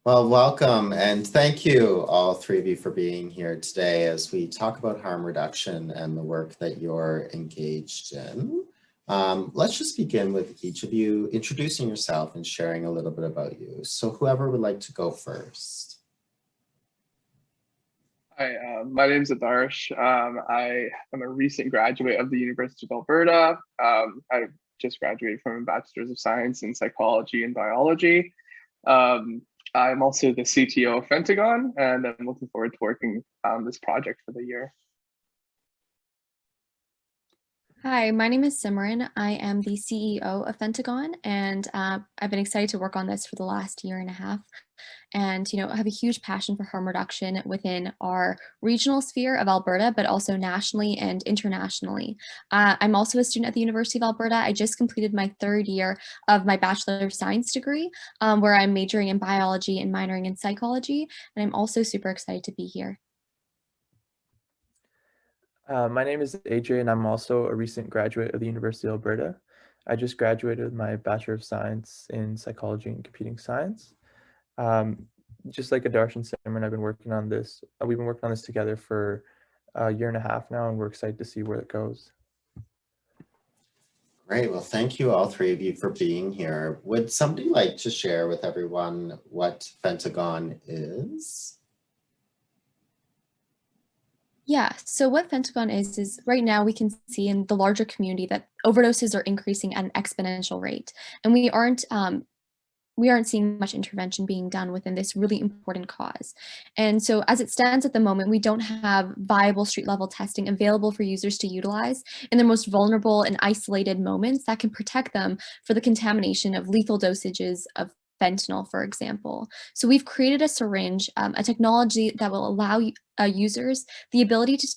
Well, welcome and thank you all three of you for being here today as we talk about harm reduction and the work that you're engaged in. Let's just begin with each of you introducing yourself and sharing a little bit about you. So whoever would like to go first. Hi, my name is Adarsh. I am a recent graduate of the University of Alberta. I just graduated from a Bachelor's of Science in Psychology and Biology. I'm also the CTO of Fentagon, and I'm looking forward to working on this project for the year. Hi, my name is Simran. I am the CEO of Fentagon, and I've been excited to work on this for the last year and a half. And, I have a huge passion for harm reduction within our regional sphere of Alberta, but also nationally and internationally. I'm also a student at the University of Alberta. I just completed my third year of my Bachelor of Science degree, where I'm majoring in biology and minoring in psychology. And I'm also super excited to be here. My name is AJ, and I'm also a recent graduate of the University of Alberta. I just graduated with my Bachelor of Science in Psychology and Computing Science. Just like Adarsh and Simran, I've been working on this. We've been working on this together for a year and a half now, and we're excited to see where it goes. Great, well, thank you all three of you for being here. Would somebody like to share with everyone what Fentagon is? Yeah, so what Fentagon is right now we can see in the larger community that overdoses are increasing at an exponential rate, and we aren't seeing much intervention being done within this really important cause. And so as it stands at the moment, we don't have viable street level testing available for users to utilize in their most vulnerable and isolated moments that can protect them for the contamination of lethal dosages of fentanyl, for example. So we've created a syringe, a technology that will allow users the ability to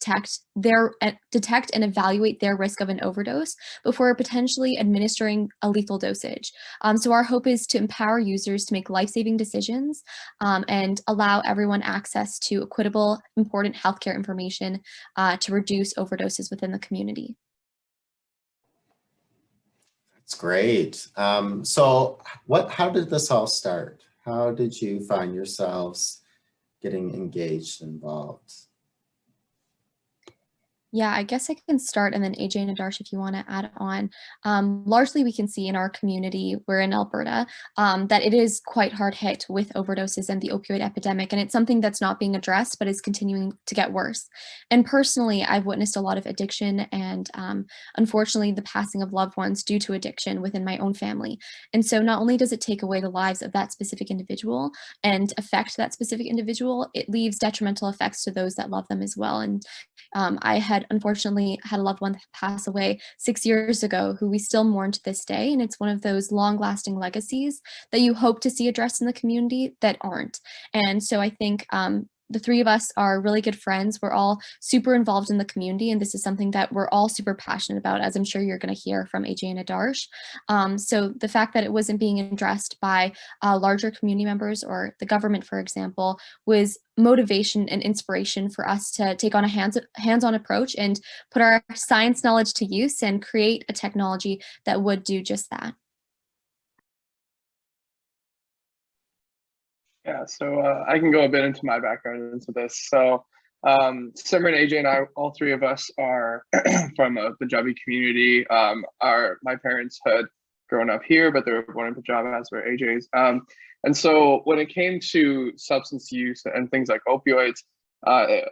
detect and evaluate their risk of an overdose before potentially administering a lethal dosage. So our hope is to empower users to make life-saving decisions and allow everyone access to equitable, important healthcare information to reduce overdoses within the community. That's great. So how did this all start? How did you find yourselves getting engaged and involved? Yeah, I guess I can start, and then AJ and Adarsh, if you want to add on. Largely, we can see in our community, we're in Alberta, that it is quite hard hit with overdoses and the opioid epidemic, and it's something that's not being addressed, but is continuing to get worse. And personally, I've witnessed a lot of addiction and unfortunately, the passing of loved ones due to addiction within my own family. And so not only does it take away the lives of that specific individual and affect that specific individual, it leaves detrimental effects to those that love them as well. And I had unfortunately had a loved one pass away 6 years ago who we still mourn to this day. And it's one of those long lasting legacies that you hope to see addressed in the community that aren't. And so I think the three of us are really good friends. We're all super involved in the community, and this is something that we're all super passionate about, as I'm sure you're going to hear from AJ and Adarsh. So the fact that it wasn't being addressed by larger community members or the government, for example, was motivation and inspiration for us to take on a hands-on approach and put our science knowledge to use and create a technology that would do just that. Yeah, so I can go a bit into my background into this. So Simran, AJ, and I, all three of us are from a Punjabi community. My parents had grown up here, but they were born in Punjab, as were AJ's. And so when it came to substance use and things like opioids,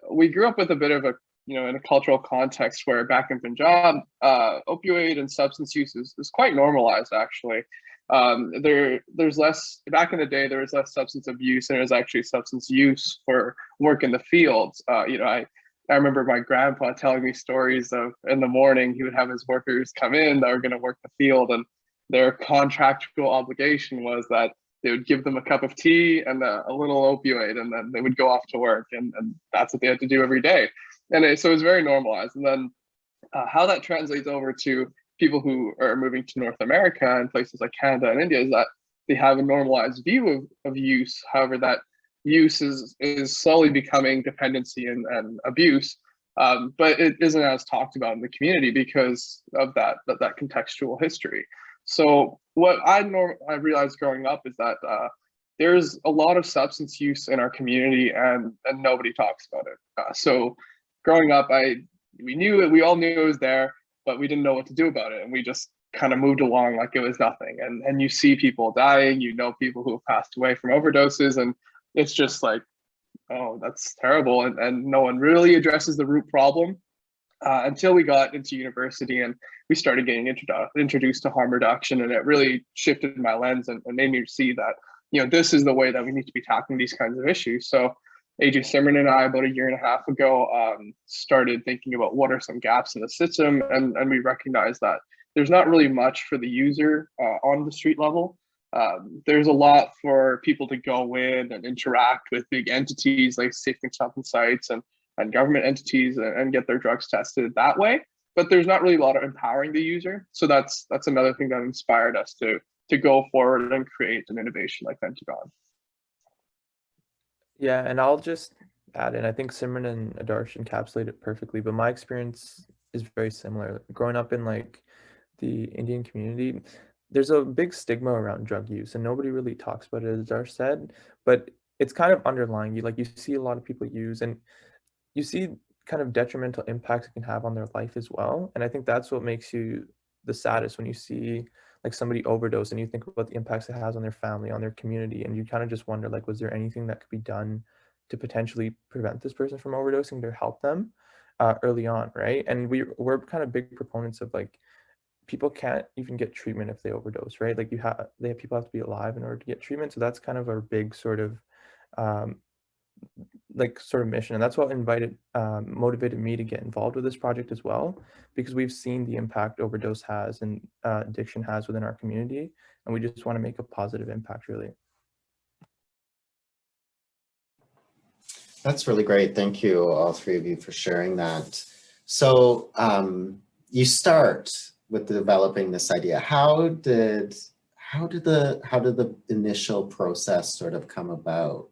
we grew up with a bit of a, in a cultural context where back in Punjab, opioid and substance use is quite normalized, actually. There's less, back in the day, there was less substance abuse and there was actually substance use for work in the fields. I remember my grandpa telling me stories of in the morning, he would have his workers come in that were going to work the field, and their contractual obligation was that they would give them a cup of tea and a little opioid, and then they would go off to work, and that's what they had to do every day. And so it was very normalized. And then how that translates over to people who are moving to North America and places like Canada and India is that they have a normalized view of use. However, that use is slowly becoming dependency and abuse, but it isn't as talked about in the community because of that contextual history. So what I realized growing up is that there's a lot of substance use in our community, and nobody talks about it. So growing up, we knew it, we all knew it was there, but we didn't know what to do about it, and we just kind of moved along like it was nothing. And you see people dying, you know, people who have passed away from overdoses, and it's just like, oh, that's terrible. And no one really addresses the root problem until we got into university and we started getting introduced to harm reduction, and it really shifted my lens and made me see that, you know, this is the way that we need to be tackling these kinds of issues. So AJ, Simran, and I, about a year and a half ago, started thinking about what are some gaps in the system, and we recognized that there's not really much for the user on the street level. There's a lot for people to go in and interact with big entities like safe consumption sites and government entities and get their drugs tested that way. But there's not really a lot of empowering the user. So that's another thing that inspired us to go forward and create an innovation like Fentagon. Yeah, and I'll just add in, I think Simran and Adarsh encapsulate it perfectly, but my experience is very similar. Growing up in like the Indian community, there's a big stigma around drug use, and nobody really talks about it, as Adarsh said, but it's kind of underlying. You see a lot of people use, and you see kind of detrimental impacts it can have on their life as well. And I think that's what makes you the saddest, when you see like somebody overdose and you think about the impacts it has on their family, on their community, and you kind of just wonder, like, was there anything that could be done to potentially prevent this person from overdosing, to help them early on, right? And we're kind of big proponents of, like, people can't even get treatment if they overdose, right? Like, people have to be alive in order to get treatment. So that's kind of our big sort of mission, and that's what motivated me to get involved with this project as well, because we've seen the impact overdose has and addiction has within our community, and we just want to make a positive impact, really. That's really great. Thank you, all three of you, for sharing that. So you start with developing this idea. How did the initial process sort of come about?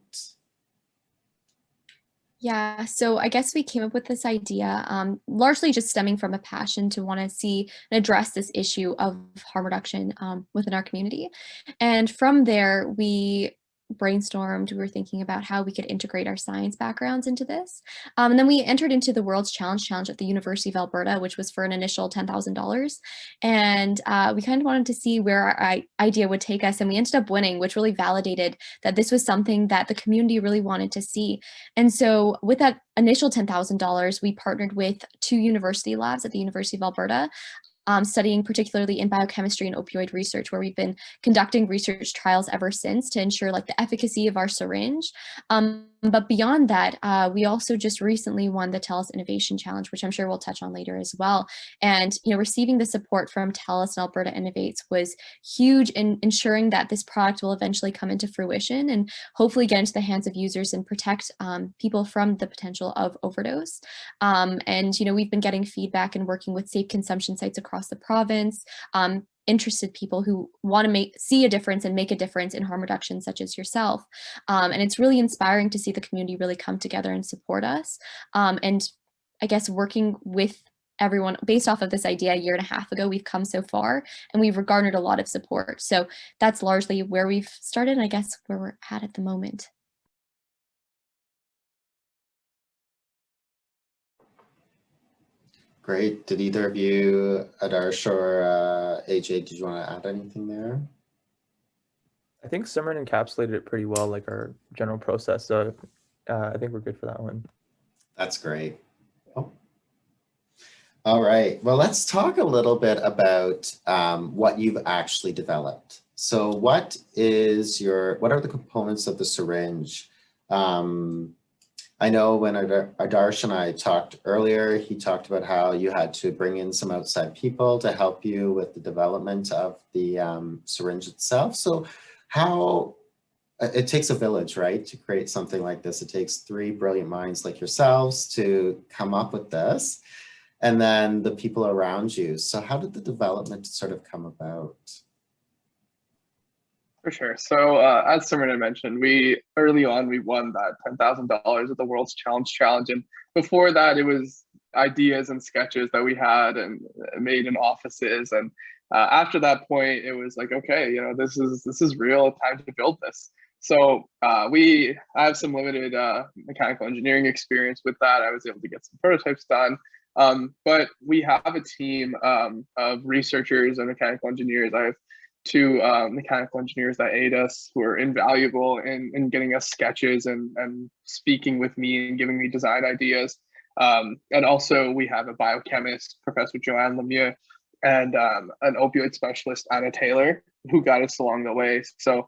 Yeah, so I guess we came up with this idea largely just stemming from a passion to want to see and address this issue of harm reduction within our community. And from there, we brainstormed, we were thinking about how we could integrate our science backgrounds into this. And then we entered into the World's Challenge at the University of Alberta, which was for an initial $10,000. And we kind of wanted to see where our idea would take us. And we ended up winning, which really validated that this was something that the community really wanted to see. And so with that initial $10,000, we partnered with 2 university labs at the University of Alberta, studying particularly in biochemistry and opioid research, where we've been conducting research trials ever since to ensure like the efficacy of our syringe. But beyond that, we also just recently won the Telus Innovation Challenge, which I'm sure we'll touch on later as well. And receiving the support from Telus and Alberta Innovates was huge in ensuring that this product will eventually come into fruition and hopefully get into the hands of users and protect people from the potential of overdose. And we've been getting feedback and working with safe consumption sites across the province, interested people who want to see a difference and make a difference in harm reduction, such as yourself. And it's really inspiring to see the community really come together and support us. And I guess working with everyone based off of this idea a year and a half ago, we've come so far and we've garnered a lot of support. So that's largely where we've started, and I guess where we're at the moment. Great. Did either of you, Adarsh or AJ, did you want to add anything there? I think Simran encapsulated it pretty well, like our general process. So I think we're good for that one. That's great. Oh. All right. Well, let's talk a little bit about what you've actually developed. So what are the components of the syringe? I know when Adarsh and I talked earlier, he talked about how you had to bring in some outside people to help you with the development of the syringe itself. So it takes a village, right, to create something like this. It takes 3 brilliant minds like yourselves to come up with this, and then the people around you. So how did the development sort of come about? For sure. So as Simran had mentioned, early on we won that $10,000 at the World's Challenge. And before that, it was ideas and sketches that we had and made in offices. And after that point, it was like, okay, this is real, time to build this. So I have some limited mechanical engineering experience with that. I was able to get some prototypes done. But we have a team of researchers and mechanical engineers. I have two mechanical engineers that aid us, who are invaluable in getting us sketches and speaking with me and giving me design ideas. And also we have a biochemist, Professor Joanne Lemieux, and an opioid specialist, Anna Taylor, who got us along the way. So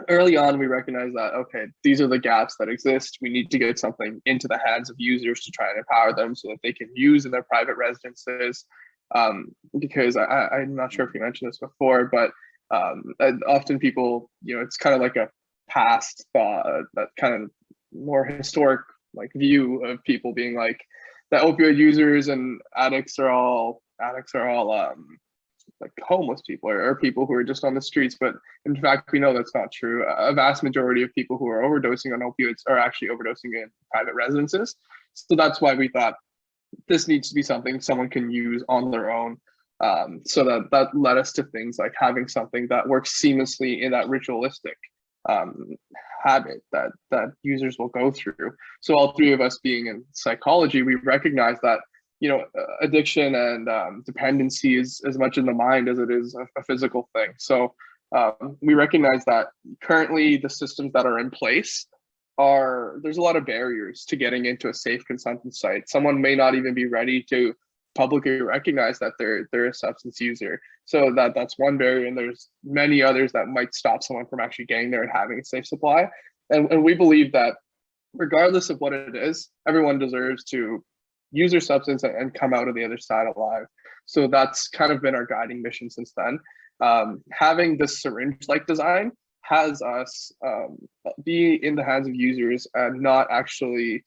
early on, we recognized that, okay, these are the gaps that exist. We need to get something into the hands of users to try and empower them so that they can use in their private residences. Because I'm not sure if you mentioned this before, but often people, it's kind of like a past thought, that kind of more historic like view of people being like that opioid users and addicts are all like homeless people or people who are just on the streets. But in fact, we know that's not true. A vast majority of people who are overdosing on opioids are actually overdosing in private residences. So that's why we thought this needs to be something someone can use on their own. So that led us to things like having something that works seamlessly in that ritualistic habit that users will go through. So all three of us being in psychology, we recognize that addiction and dependency is as much in the mind as it is a physical thing. So we recognize that currently the systems that are in place there's a lot of barriers to getting into a safe consumption site. Someone may not even be ready to publicly recognize that they're a substance user. So that's one barrier, and there's many others that might stop someone from actually getting there and having a safe supply. And we believe that regardless of what it is, everyone deserves to use their substance and come out of the other side alive. So that's kind of been our guiding mission since then. Having this syringe-like design has us be in the hands of users and not actually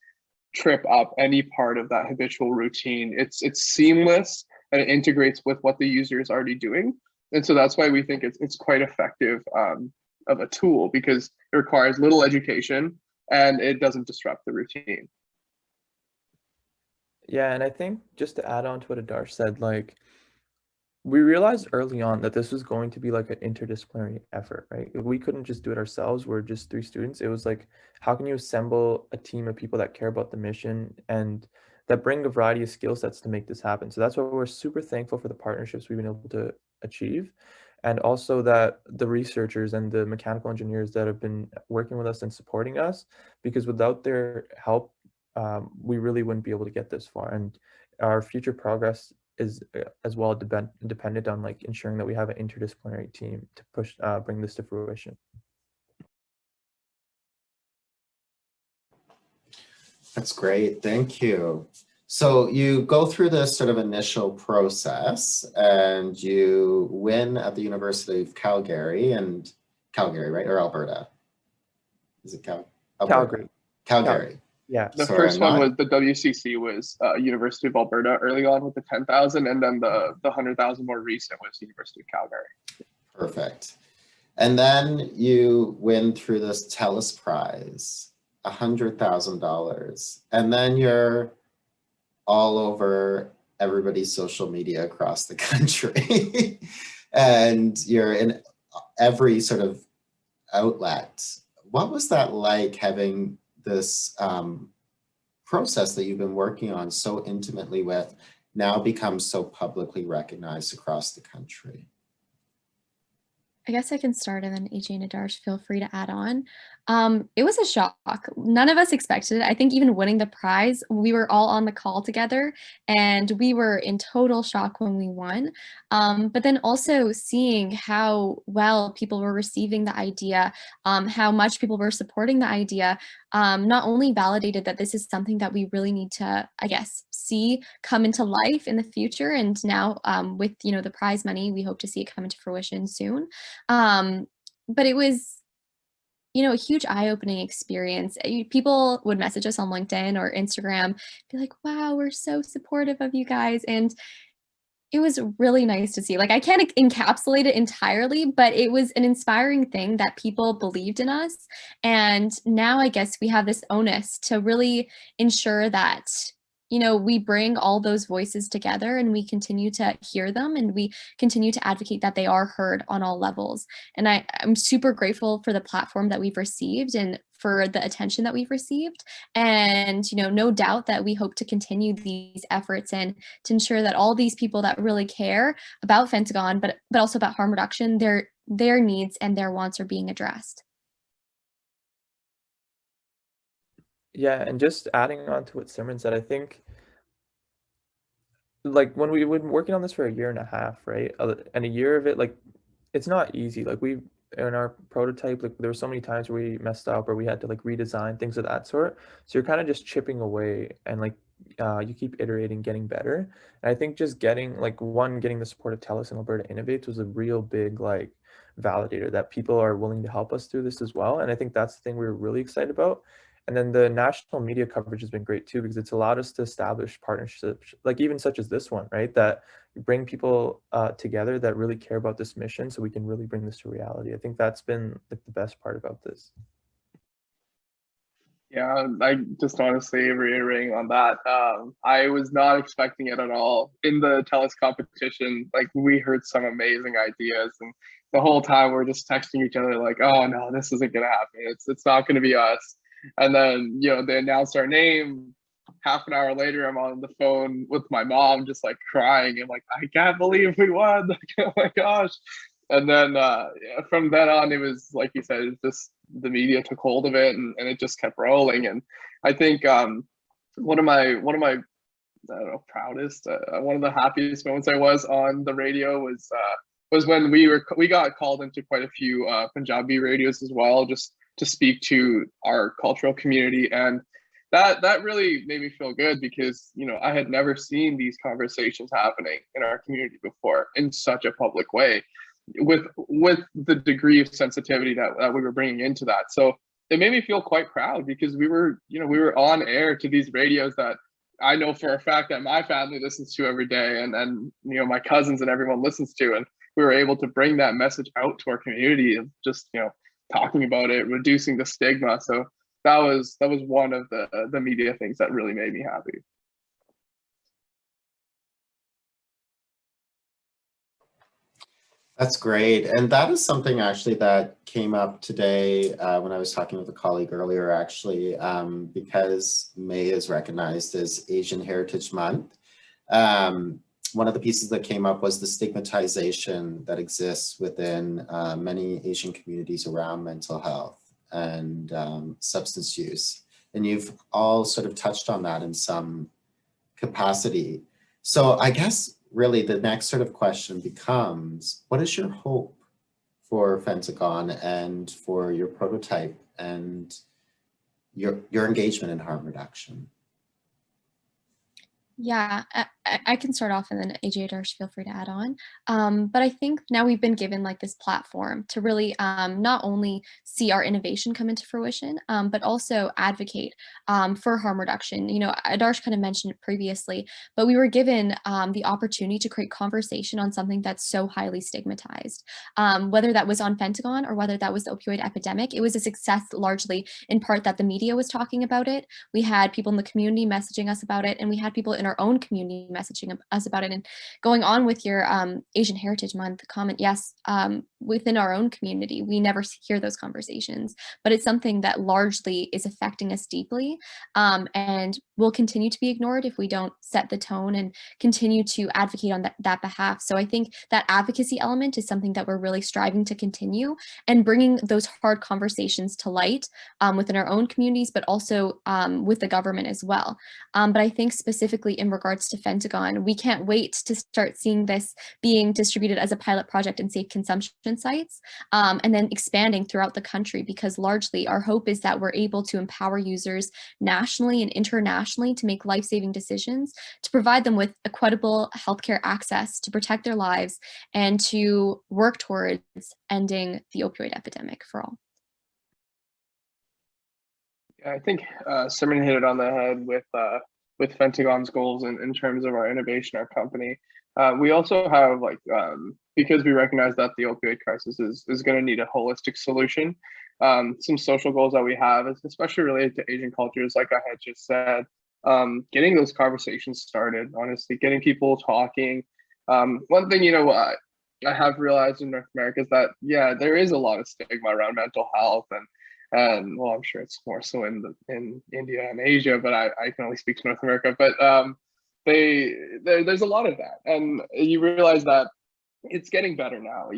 trip up any part of that habitual routine. It's seamless and it integrates with what the user is already doing. And so that's why we think it's quite effective of a tool, because it requires little education and it doesn't disrupt the routine. Yeah, and I think just to add on to what Adarsh said, like we realized early on that this was going to be like an interdisciplinary effort, right? We couldn't just do it ourselves. We're just 3 students. It was like, how can you assemble a team of people that care about the mission and that bring a variety of skill sets to make this happen? So that's why we're super thankful for the partnerships we've been able to achieve. And also that the researchers and the mechanical engineers that have been working with us and supporting us, because without their help, we really wouldn't be able to get this far. And our future progress is as well dependent on like ensuring that we have an interdisciplinary team to push bring this to fruition. That's great, thank you. So you go through this sort of initial process and you win at the University of Calgary, right? Or Alberta? Is it Alberta? Calgary. Yeah. The first one was the WCC was University of Alberta early on with the 10,000, and then the 100,000 more recent was University of Calgary. Perfect. And then you win through this Telus prize, $100,000, and then you're all over everybody's social media across the country, and you're in every sort of outlet. What was that like, having this process that you've been working on so intimately with now becomes so publicly recognized across the country? I guess I can start, and then AJ and Adarsh, feel free to add on. It was a shock. None of us expected it. I think even winning the prize, we were all on the call together and we were in total shock when we won. But then also seeing how well people were receiving the idea, how much people were supporting the idea, not only validated that this is something that we really need to, I guess, see come into life in the future. And now with, the prize money, we hope to see it come into fruition soon. But it was, a huge eye-opening experience. People would message us on LinkedIn or Instagram, be like, wow, we're so supportive of you guys. And it was really nice to see. Like, I can't encapsulate it entirely, but it was an inspiring thing that people believed in us. And now I guess we have this onus to really ensure that we bring all those voices together and we continue to hear them and we continue to advocate that they are heard on all levels. And I'm super grateful for the platform that we've received and for the attention that we've received. And, no doubt that we hope to continue these efforts and to ensure that all these people that really care about Fentagon, but also about harm reduction, their needs and their wants are being addressed. Yeah, and just adding on to what Simran said, I think like when we've been working on this for a year and a half, right? And a year of it, like it's not easy. Like we in our prototype, like there were so many times where we messed up or we had to like redesign things of that sort. So you're kind of just chipping away and like you keep iterating, getting better. And I think just getting getting the support of Telus and Alberta Innovates was a real big like validator that people are willing to help us through this as well. And I think that's the thing we were really excited about. And then the national media coverage has been great too, because it's allowed us to establish partnerships, like even such as this one, right? That bring people together that really care about this mission so we can really bring this to reality. I think that's been like the best part about this. Yeah, I just honestly reiterating on that. I was not expecting it at all. In the TELUS competition, like we heard some amazing ideas, and the whole time we're just texting each other like, "Oh no, this isn't gonna happen. It's not gonna be us." And then they announced our name. Half an hour later, I'm on the phone with my mom, just like crying. I'm like, "I can't believe we won! Like, oh my gosh!" And then from then on, it was like you said, it's just the media took hold of it, and it just kept rolling. And I think one of my I don't know, proudest, one of the happiest moments I was on the radio was when we got called into quite a few Punjabi radios as well, just to speak to our cultural community. And that really made me feel good, because I had never seen these conversations happening in our community before in such a public way, with the degree of sensitivity that we were bringing into that. So it made me feel quite proud, because we were on air to these radios that I know for a fact that my family listens to every day, and my cousins and everyone listens to, and we were able to bring that message out to our community of just talking about it, reducing the stigma. So that was one of the media things that really made me happy. That's great. And that is something actually that came up today when I was talking with a colleague earlier, actually, because May is recognized as Asian Heritage Month. One of the pieces that came up was the stigmatization that exists within many Asian communities around mental health and substance use. And you've all sort of touched on that in some capacity. So I guess really the next sort of question becomes, what is your hope for Fentagon and for your prototype and your engagement in harm reduction? Yeah, I can start off, and then AJ, Adarsh, feel free to add on. But I think now we've been given like this platform to really not only see our innovation come into fruition, but also advocate for harm reduction. Adarsh kind of mentioned it previously, but we were given the opportunity to create conversation on something that's so highly stigmatized. Whether that was on Fentagon or whether that was the opioid epidemic, it was a success largely in part that the media was talking about it. We had people in the community messaging us about it, and we had people in our own community messaging us about it. And going on with your Asian Heritage Month comment, yes, within our own community, we never hear those conversations, but it's something that largely is affecting us deeply, and will continue to be ignored if we don't set the tone and continue to advocate on that behalf. So I think that advocacy element is something that we're really striving to continue, and bringing those hard conversations to light within our own communities, but also with the government as well. But I think specifically in regards to Fentagon, we can't wait to start seeing this being distributed as a pilot project in safe consumption sites, and then expanding throughout the country, because largely our hope is that we're able to empower users nationally and internationally to make life-saving decisions, to provide them with equitable healthcare access, to protect their lives, and to work towards ending the opioid epidemic for all. I think Simran hit it on the head with Fentagon's goals in terms of our innovation, our company. We also have because we recognize that the opioid crisis is going to need a holistic solution. Some social goals that we have is especially related to Asian cultures, like I had just said. getting those conversations started, honestly, getting people talking. One thing, I have realized in North America is that, yeah, there is a lot of stigma around mental health, and well, I'm sure it's more so in India and Asia, but I can only speak to North America. But there's a lot of that, and you realize that it's getting better now.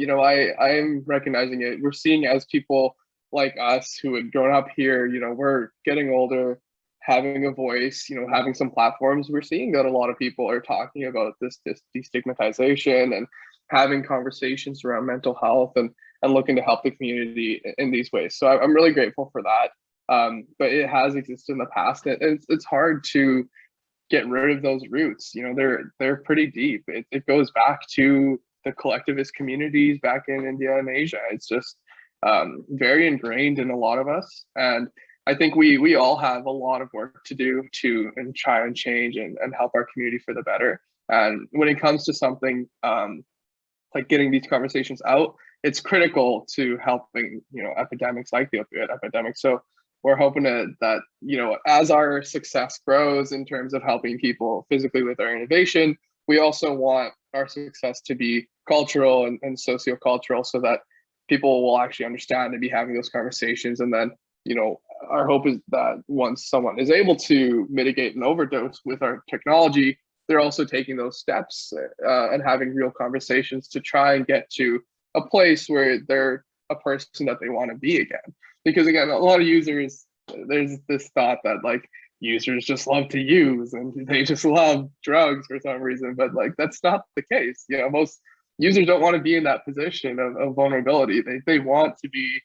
I'm recognizing it. We're seeing, as people like us who had grown up here, we're getting older, having a voice, having some platforms. We're seeing that a lot of people are talking about this destigmatization and having conversations around mental health, and looking to help the community in these ways. So I'm really grateful for that. But it has existed in the past, and it's hard to get rid of those roots. They're pretty deep. It goes back to the collectivist communities back in India and Asia. It's just very ingrained in a lot of us, and I think we all have a lot of work to do to try and change and help our community for the better. And when it comes to something like getting these conversations out, it's critical to helping epidemics like the opioid epidemic. So we're hoping that as our success grows in terms of helping people physically with our innovation, we also want our success to be cultural and sociocultural, so that people will actually understand and be having those conversations. And then our hope is that once someone is able to mitigate an overdose with our technology, they're also taking those steps and having real conversations to try and get to a place where they're a person that they want to be again. Because again, a lot of users, there's this thought that like users just love to use and they just love drugs for some reason, but like that's not the case. Most users don't want to be in that position of vulnerability. They want to be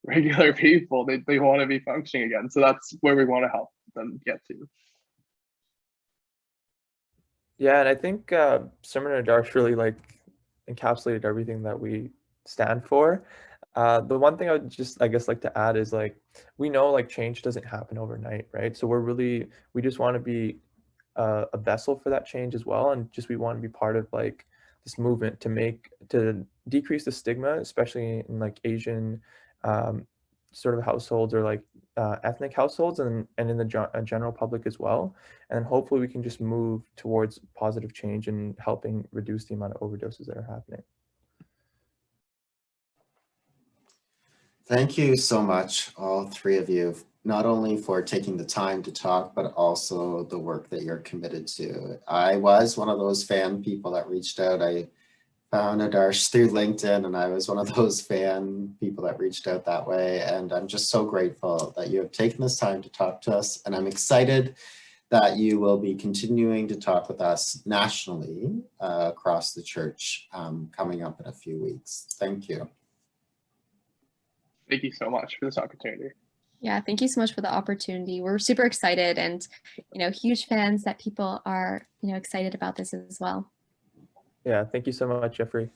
regular people. They want to be functioning again. So that's where we want to help them get to. Yeah, and I think Simran and Adarsh really encapsulated everything that we stand for. The one thing I would just, I guess, like to add is we know change doesn't happen overnight, right? So we just want to be a vessel for that change as well, and we want to be part of this movement to decrease the stigma, especially in Asian sort of households or ethnic households, and in the general public as well. And hopefully we can just move towards positive change and helping reduce the amount of overdoses that are happening. Thank you so much, all three of you, not only for taking the time to talk, but also the work that you're committed to. I was one of those fan people that reached out. I found Adarsh through LinkedIn, and I was one of those fan people that reached out that way. And I'm just so grateful that you have taken this time to talk to us. And I'm excited that you will be continuing to talk with us nationally across the church coming up in a few weeks. Thank you. Thank you so much for this opportunity. Yeah, thank you so much for the opportunity. We're super excited, and huge fans that people are excited about this as well. Yeah, thank you so much, Jeffrey.